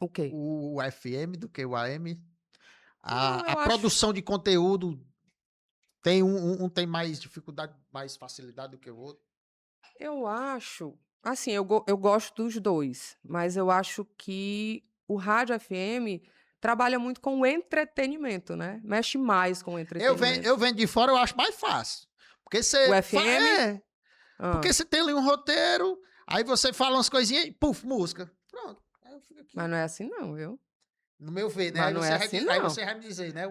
O quê? o FM do que o AM? Não, A eu acho. produção de conteúdo tem um tem mais dificuldade, mais facilidade do que o outro? Eu acho. Assim, eu gosto dos dois, mas eu acho que o rádio FM trabalha muito com o entretenimento, né? Mexe mais com o Eu entretenimento. vendo de fora, eu acho mais fácil. Porque O você FM? é, Ah, porque você tem ali um roteiro, aí você fala umas coisinhas e puf, música. Pronto. Aí eu fico mas aqui. não é assim, não, viu? No meu ver, né? Mas não é assim, Aí não. você vai me dizer, né?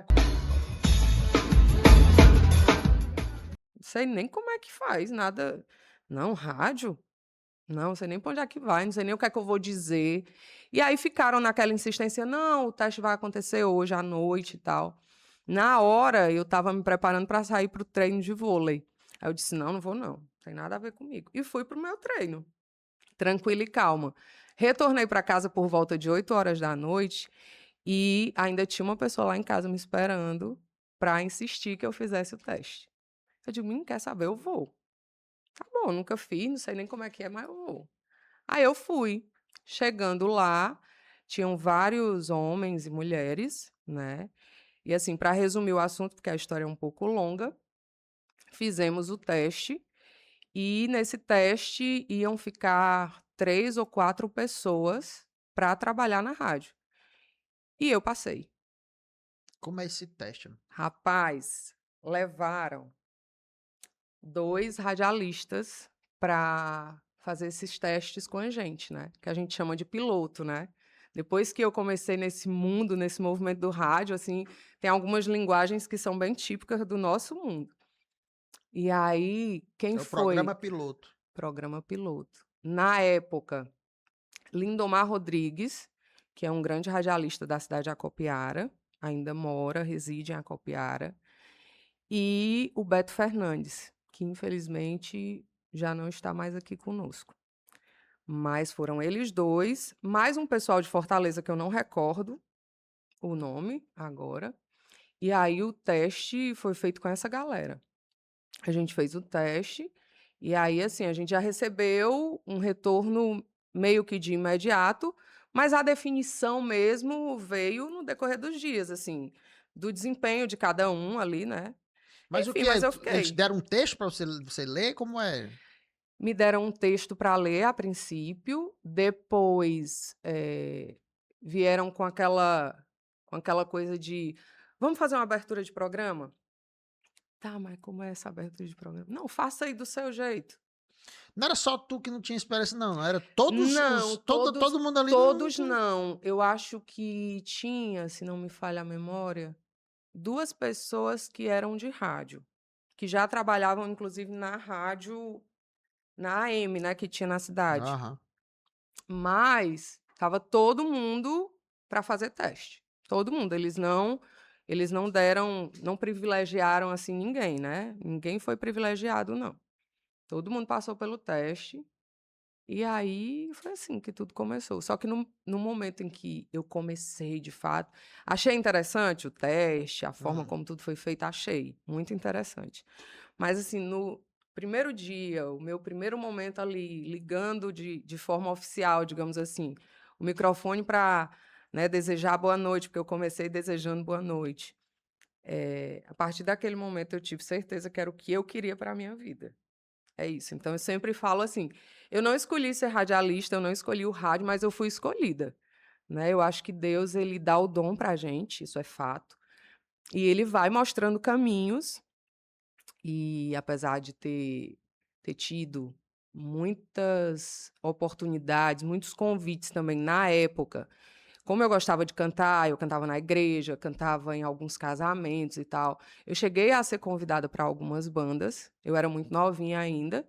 Não sei nem como é que faz, nada. Não, rádio? Não sei nem pra onde é que vai, não sei nem o que é que eu vou dizer. E aí ficaram naquela insistência: "Não, o teste vai acontecer hoje à noite e tal". Na hora, eu estava me preparando para sair para o treino de vôlei. Aí eu disse: "Não, não vou não, tem nada a ver comigo". E fui para o meu treino, tranquila e calma. Retornei para casa por volta de 20h e ainda tinha uma pessoa lá em casa me esperando para insistir que eu fizesse o teste. Eu digo: quer saber? Eu vou". Tá bom, nunca fiz, não sei nem como é que é, mas eu vou. Aí eu fui. Chegando lá, tinham vários homens e mulheres, né? E assim, para resumir o assunto, porque a história é um pouco longa, fizemos o teste e nesse teste iam ficar 3 ou 4 pessoas para trabalhar na rádio. E eu passei. Como é esse teste? Rapaz, levaram 2 radialistas para fazer esses testes com a gente, né, que a gente chama de piloto, né. Depois que eu comecei nesse mundo, nesse movimento do rádio, assim, tem algumas linguagens que são bem típicas do nosso mundo. E aí, quem É o foi programa piloto. programa piloto. Na época, Lindomar Rodrigues, que é um grande radialista da cidade de Acopiara, ainda mora, reside em Acopiara, e o Beto Fernandes, que infelizmente já não está mais aqui conosco. Mas foram eles 2, mais um pessoal de Fortaleza que eu não recordo o nome agora, e aí o teste foi feito com essa galera. A gente fez o teste, e aí, assim, a gente já recebeu um retorno meio que de imediato, mas a definição mesmo veio no decorrer dos dias, assim, do desempenho de cada um ali, né. Mas o Enfim, que mas é? eu Eles fiquei. deram um texto para você ler? Como é? Me deram um texto para ler a princípio, depois, vieram com aquela coisa de: "Vamos fazer uma abertura de programa?". "Tá, mas como é essa abertura de programa?". "Não, faça aí do seu jeito". Não era só tu que não tinha experiência, não. Era Não, todo mundo ali todos não. não. Eu acho que tinha, se não me falha a memória, 2 pessoas que eram de rádio, que já trabalhavam inclusive na rádio, na AM, né, que tinha na cidade. Aham. Mas estava todo mundo para fazer teste, todo mundo. Eles não deram, não privilegiaram, assim, ninguém, né, ninguém foi privilegiado não. Todo mundo passou pelo teste, e aí foi assim que tudo começou. Só que no momento em que eu comecei de fato, achei interessante o teste, a forma Uhum. como tudo foi feito, achei muito interessante. Mas assim, no primeiro dia, o meu primeiro momento ali, ligando de forma oficial, digamos assim, o microfone para, né, desejar boa noite, porque eu comecei desejando boa noite. A partir daquele momento eu tive certeza que era o que eu queria para a minha vida. É isso. Então eu sempre falo assim, eu não escolhi ser radialista, eu não escolhi o rádio, mas eu fui escolhida, né. Eu acho que Deus ele dá o dom pra gente, isso é fato, e ele vai mostrando caminhos. E apesar de ter tido muitas oportunidades, muitos convites também na época, como eu gostava de cantar, eu cantava na igreja, cantava em alguns casamentos e tal, eu cheguei a ser convidada para algumas bandas, eu era muito novinha ainda,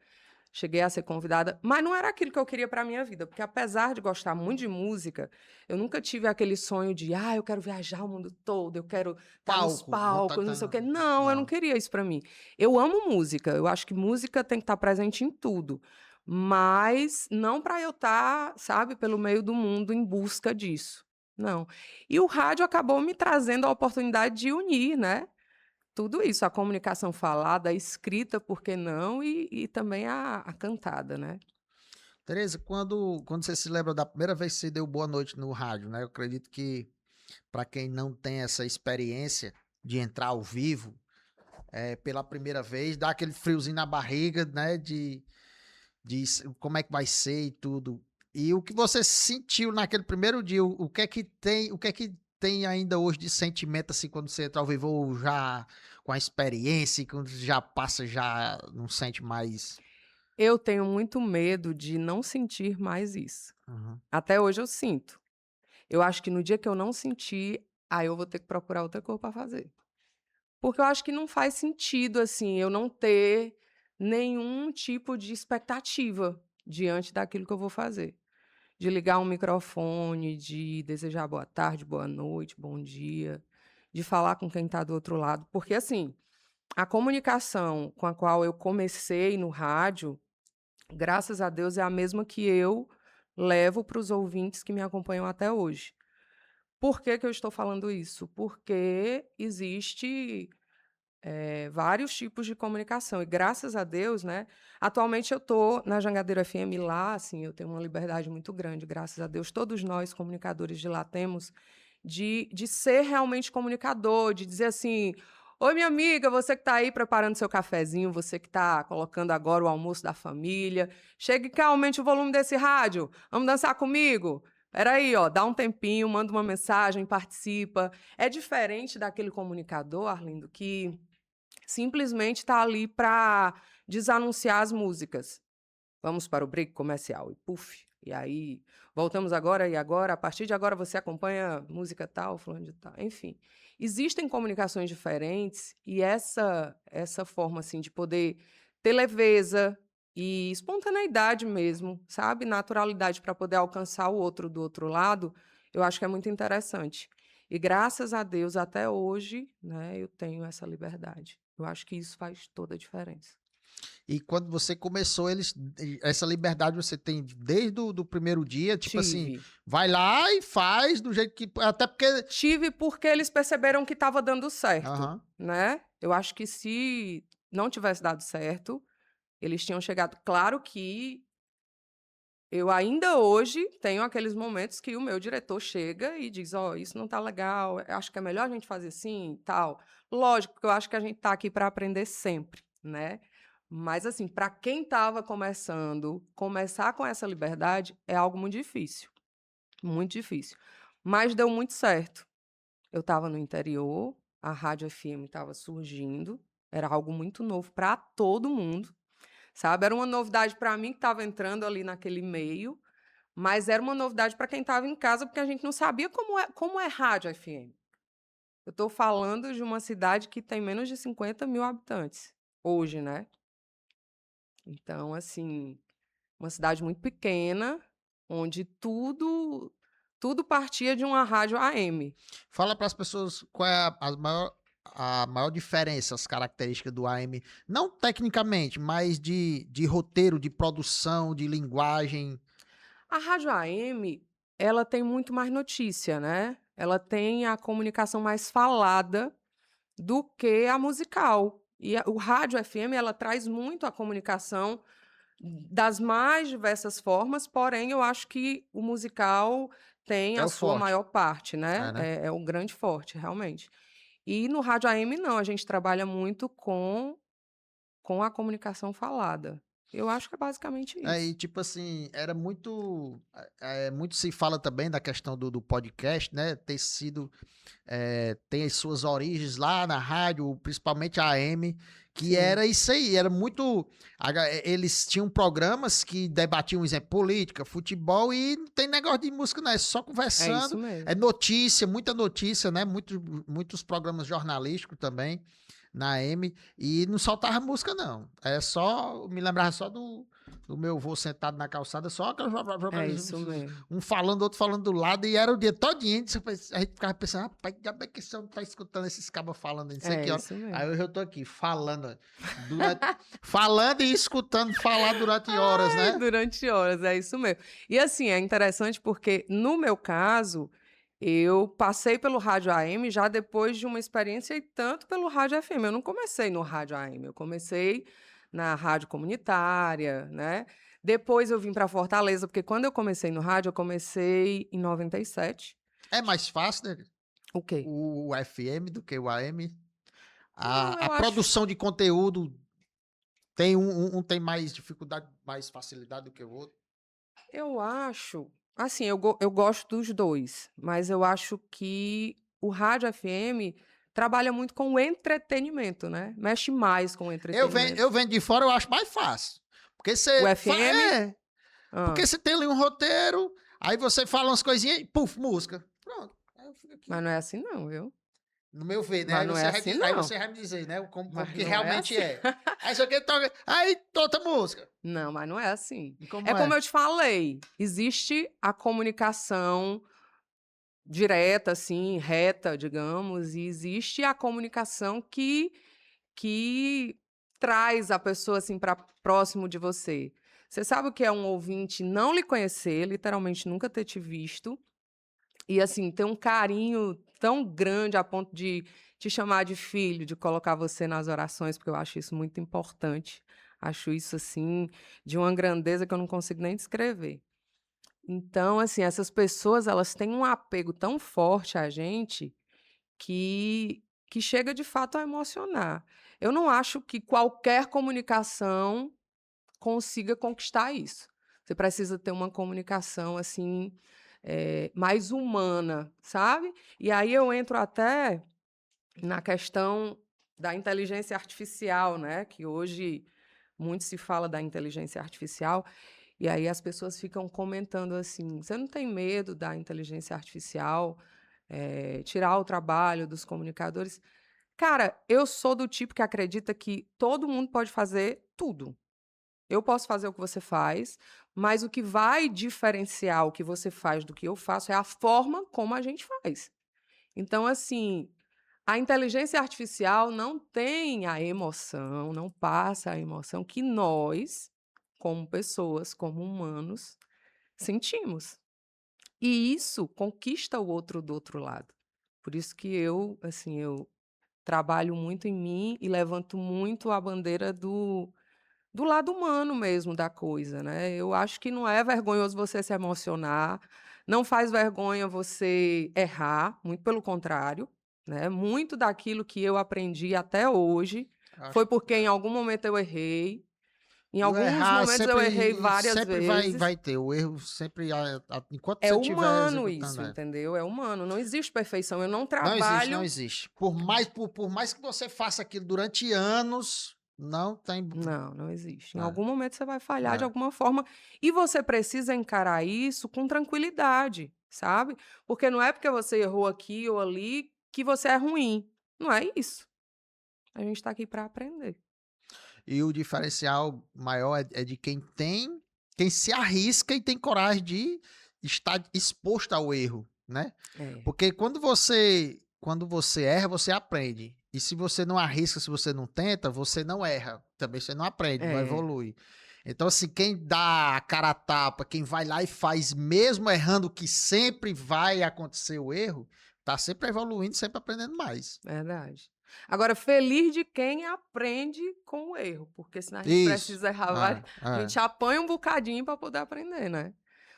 cheguei a ser convidada, mas não era aquilo que eu queria para minha vida, porque apesar de gostar muito de música, eu nunca tive aquele sonho de: "Ah, eu quero viajar o mundo todo, eu quero estar nos Palco, vontade palcos, de não sei o quê". estar. Não, eu não Não. queria isso para mim. Eu amo música, eu acho que música tem que estar presente em tudo, mas não para eu estar, sabe, pelo meio do mundo em busca disso, não. E o rádio acabou me trazendo a oportunidade de unir, né, tudo isso, a comunicação falada, a escrita, por que não, e também a cantada, né. Tereza, quando você se lembra da primeira vez que você deu boa noite no rádio, né? Eu acredito que para quem não tem essa experiência de entrar ao vivo, pela primeira vez, dá aquele friozinho na barriga, né? Como é que vai ser e tudo. E o que você sentiu naquele primeiro dia, o que é que tem, o que é que tem ainda hoje de sentimento assim quando você entra ao vivo ou já com a experiência, quando já passa, já não sente mais. Eu tenho muito medo de não sentir mais isso. Uhum. Até hoje eu sinto. Eu acho que no dia que eu não sentir, aí eu vou ter que procurar outra coisa para fazer. Porque eu acho que não faz sentido, assim, eu não ter nenhum tipo de expectativa diante daquilo que eu vou fazer. De ligar um microfone, de desejar boa tarde, boa noite, bom dia, de falar com quem está do outro lado. Porque, assim, a comunicação com a qual eu comecei no rádio, graças a Deus, é a mesma que eu levo para os ouvintes que me acompanham até hoje. Por que que eu estou falando isso? Porque existe vários tipos de comunicação. E graças a Deus, né? Atualmente eu estou na Jangadeiro FM lá, assim, eu tenho uma liberdade muito grande, graças a Deus. Todos nós, comunicadores de lá, temos de ser realmente comunicador, de dizer assim. Oi, minha amiga, você que está aí preparando seu cafezinho, você que está colocando agora o almoço da família, chegue cá, aumente o volume desse rádio, vamos dançar comigo? Peraí, ó, dá um tempinho, manda uma mensagem, participa. É diferente daquele comunicador, Arlindo, que simplesmente está ali para desanunciar as músicas. Vamos para o break comercial e puf. E aí, voltamos agora e agora, a partir de agora você acompanha música tal, fulano de tal, enfim. Existem comunicações diferentes e essa forma assim de poder ter leveza e espontaneidade mesmo, sabe? Naturalidade para poder alcançar o outro do outro lado, eu acho que é muito interessante. E graças a Deus até hoje, né, eu tenho essa liberdade. Eu acho que isso faz toda a diferença. E quando você começou, essa liberdade você tem desde o do primeiro dia, tipo assim, Tive. vai lá e faz do jeito que. Até porque. Tive porque eles perceberam que estava dando certo, Aham. né. Eu acho que se não tivesse dado certo, eles tinham chegado claro que eu ainda hoje tenho aqueles momentos que o meu diretor chega e diz: "Ó, isso não tá legal, acho que é melhor a gente fazer assim e tal". Lógico que eu acho que a gente tá aqui para aprender sempre, né. Mas assim, para quem estava começando, começar com essa liberdade é algo muito difícil, muito difícil. Mas deu muito certo. Eu estava no interior, a rádio FM estava surgindo, era algo muito novo para todo mundo, sabe, era uma novidade para mim que estava entrando ali naquele meio, mas era uma novidade para quem estava em casa, porque a gente não sabia como é rádio FM. Eu estou falando de uma cidade que tem menos de 50.000 habitantes, hoje, né. Então, assim, uma cidade muito pequena, onde tudo partia de uma rádio AM. Fala para as pessoas qual é a maior diferença, as características do AM, não tecnicamente, mas de roteiro, de produção, de linguagem. A rádio AM, ela tem muito mais notícia, né, ela tem a comunicação mais falada do que a musical. E o rádio FM, ela traz muito a comunicação das mais diversas formas, porém eu acho que o musical tem É a o sua forte. maior parte, né, É, né? é o grande forte, realmente. E no rádio AM não, a gente trabalha muito com a comunicação falada. Eu acho que é basicamente Aí, isso. tipo assim, era muito se fala também da questão do podcast, né? Ter sido tem as suas origens lá na rádio, principalmente a AM, que Sim, era isso aí, era muito. Eles tinham programas que debatiam, por exemplo, política, futebol e não tem negócio de música, não, é só é isso conversando, é mesmo. notícia, muita notícia, né? Muitos programas jornalísticos também na AM e não soltava música, não. É só, me lembrava só do meu avô sentado na calçada, só É isso mesmo. um falando, outro falando do lado, e era o dia todinho. A gente ficava pensando, rapaz, que diabo é que esse homem tá escutando esses cabas falando isso É aqui, ó. isso Aí mesmo. hoje eu tô aqui falando, durante, falando e escutando falar durante horas, Ai, né? durante horas, é isso mesmo. E assim, é interessante porque, no meu caso, eu passei pelo rádio AM já depois de uma experiência e tanto pelo rádio FM. Eu não comecei no rádio AM, eu comecei na rádio comunitária, né. Depois eu vim para Fortaleza, porque quando eu comecei no rádio, eu comecei em 97. É mais fácil, né, O quê? o FM do que o AM? Não, A eu acho. produção de conteúdo tem um tem mais dificuldade, mais facilidade do que o outro? Eu acho. Assim, eu gosto dos dois, mas eu acho que o rádio FM trabalha muito com o entretenimento, né? Mexe mais com o Eu entretenimento. venho de fora, eu acho mais fácil. Porque O você FM. é, porque Ah, você tem ali um roteiro, aí você fala umas coisinhas e puf, música. Pronto. Aí eu fico mas aqui. não é assim, não, viu? No meu ver, né? Mas não é assim, Aí não. você vai me dizer, né? Como Mas que não é realmente assim. é. Aí só que toca. Aí outra música. Não, mas não é assim. E como É é? como eu te falei, existe a comunicação direta, assim, reta, digamos, e existe a comunicação que traz a pessoa assim para próximo de você. Você sabe o que é um ouvinte não lhe conhecer, literalmente nunca ter te visto, e assim, ter um carinho tão grande a ponto de te chamar de filho, de colocar você nas orações, porque eu acho isso muito importante. Acho isso assim de uma grandeza que eu não consigo nem descrever. Então, assim, essas pessoas, elas têm um apego tão forte a gente que chega de fato a emocionar. Eu não acho que qualquer comunicação consiga conquistar isso. Você precisa ter uma comunicação, assim, mais humana, sabe. E aí eu entro até na questão da inteligência artificial, né, que hoje muito se fala da inteligência artificial, e aí as pessoas ficam comentando assim: "Você não tem medo da inteligência artificial, tirar o trabalho dos comunicadores?" Cara, eu sou do tipo que acredita que todo mundo pode fazer tudo. Eu posso fazer o que você faz, mas o que vai diferenciar o que você faz do que eu faço é a forma como a gente faz. Então, assim, a inteligência artificial não tem a emoção, não passa a emoção que nós, como pessoas, como humanos, sentimos. E isso conquista o outro do outro lado. Por isso que eu, assim, eu trabalho muito em mim e levanto muito a bandeira do lado humano mesmo da coisa, né. Eu acho que não é vergonhoso você se emocionar, não faz vergonha você errar, muito pelo contrário, né. Muito daquilo que eu aprendi até hoje Acho foi porque que em algum momento eu errei, em e o alguns errar momentos eu errei várias sempre vezes. vai ter. O erro sempre, enquanto É você estiver humano executando, isso, é. entendeu, é humano, não existe perfeição, eu não Não existe, não trabalho. existe. Por mais que você faça aquilo durante anos, não tem. Não, não existe. Em É, algum momento você vai falhar de é. alguma forma e você precisa encarar isso com tranquilidade, sabe? Porque não é porque você errou aqui ou ali que você é ruim. Não é isso. A gente está aqui para aprender. E o diferencial maior é de quem se arrisca e tem coragem de estar exposto ao erro, né? É, Porque quando você erra, você aprende. E se você não arrisca, se você não tenta, você não erra. Também você não aprende, não é, evolui. Então, assim, quem dá a cara a tapa, quem vai lá e faz, mesmo errando, que sempre vai acontecer o erro, tá sempre evoluindo, sempre aprendendo mais. verdade. Agora, feliz de quem aprende com o erro, porque senão a gente Isso. precisa errar várias. A É. gente apanha um bocadinho para poder aprender, né?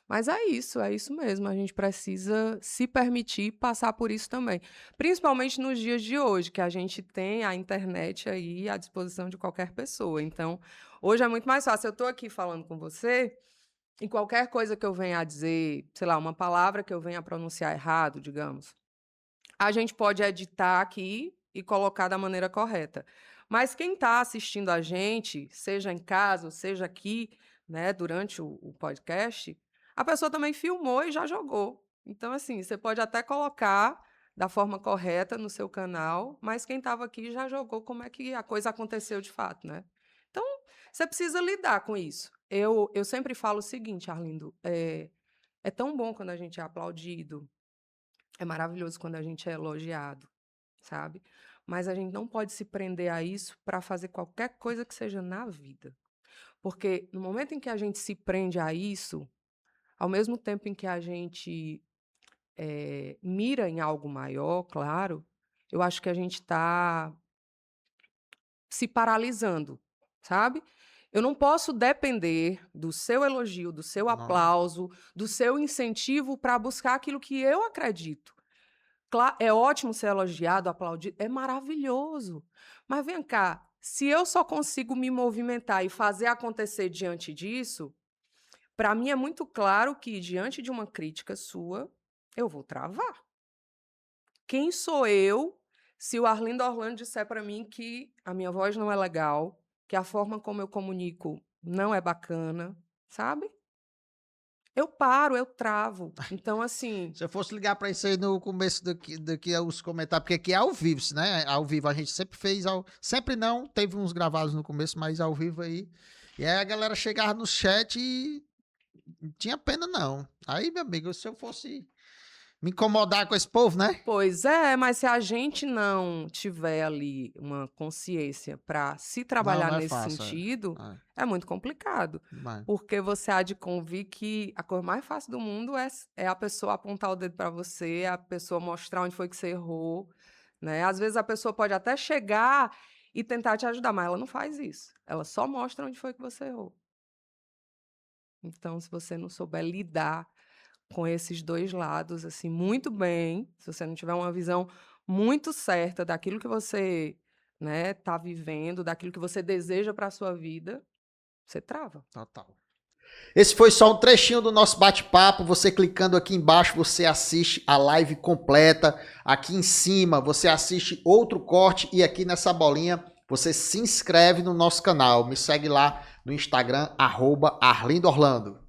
Mas é isso mesmo. A gente precisa se permitir passar por isso também. Principalmente nos dias de hoje, que a gente tem a internet aí à disposição de qualquer pessoa. Então, hoje é muito mais fácil. Eu estou aqui falando com você e qualquer coisa que eu venha a dizer, sei lá, uma palavra que eu venha a pronunciar errado, digamos, a gente pode editar aqui e colocar da maneira correta. Mas quem está assistindo a gente, seja em casa, seja aqui, né, durante o podcast, a pessoa também filmou e já jogou. Então, assim, você pode até colocar da forma correta no seu canal, mas quem estava aqui já jogou como é que a coisa aconteceu de fato, né? Então, você precisa lidar com isso. Eu sempre falo o seguinte, Arlindo, é tão bom quando a gente é aplaudido, é maravilhoso quando a gente é elogiado, sabe? Mas a gente não pode se prender a isso para fazer qualquer coisa que seja na vida. Porque no momento em que a gente se prende a isso, ao mesmo tempo em que a gente mira em algo maior, claro, eu acho que a gente está se paralisando, sabe? Eu não posso depender do seu elogio, do seu Não. aplauso, do seu incentivo para buscar aquilo que eu acredito. É ótimo ser elogiado, aplaudido, é maravilhoso. Mas vem cá, se eu só consigo me movimentar e fazer acontecer diante disso, para mim é muito claro que, diante de uma crítica sua, eu vou travar. Quem sou eu se o Arlindo Orlando disser para mim que a minha voz não é legal, que a forma como eu comunico não é bacana, sabe? Eu paro, eu travo. Então, assim, Se eu fosse ligar para isso aí no começo daqui os comentários, porque aqui é ao vivo, né? Ao vivo a gente sempre fez, sempre não, teve uns gravados no começo, mas ao vivo aí. E aí a galera chegava no chat e não tinha pena não. Aí, meu amigo, se eu fosse me incomodar com esse povo, né? pois é, mas se a gente não tiver ali uma consciência para se Não, trabalhar não é nesse fácil. sentido, É. é muito complicado. Demais. Porque você há de convir que a coisa mais fácil do mundo é a pessoa apontar o dedo para você, é a pessoa mostrar onde foi que você errou, né? Às vezes a pessoa pode até chegar e tentar te ajudar, mas ela não faz isso. Ela só mostra onde foi que você errou. Então, se você não souber lidar com esses 2 lados, assim, muito bem, se você não tiver uma visão muito certa daquilo que você, né, tá vivendo, daquilo que você deseja para a sua vida, você trava. Total. Esse foi só um trechinho do nosso bate-papo. Você clicando aqui embaixo, você assiste a live completa. Aqui em cima, você assiste outro corte. E aqui nessa bolinha, você se inscreve no nosso canal. Me segue lá no Instagram, @ArlindoOrlando.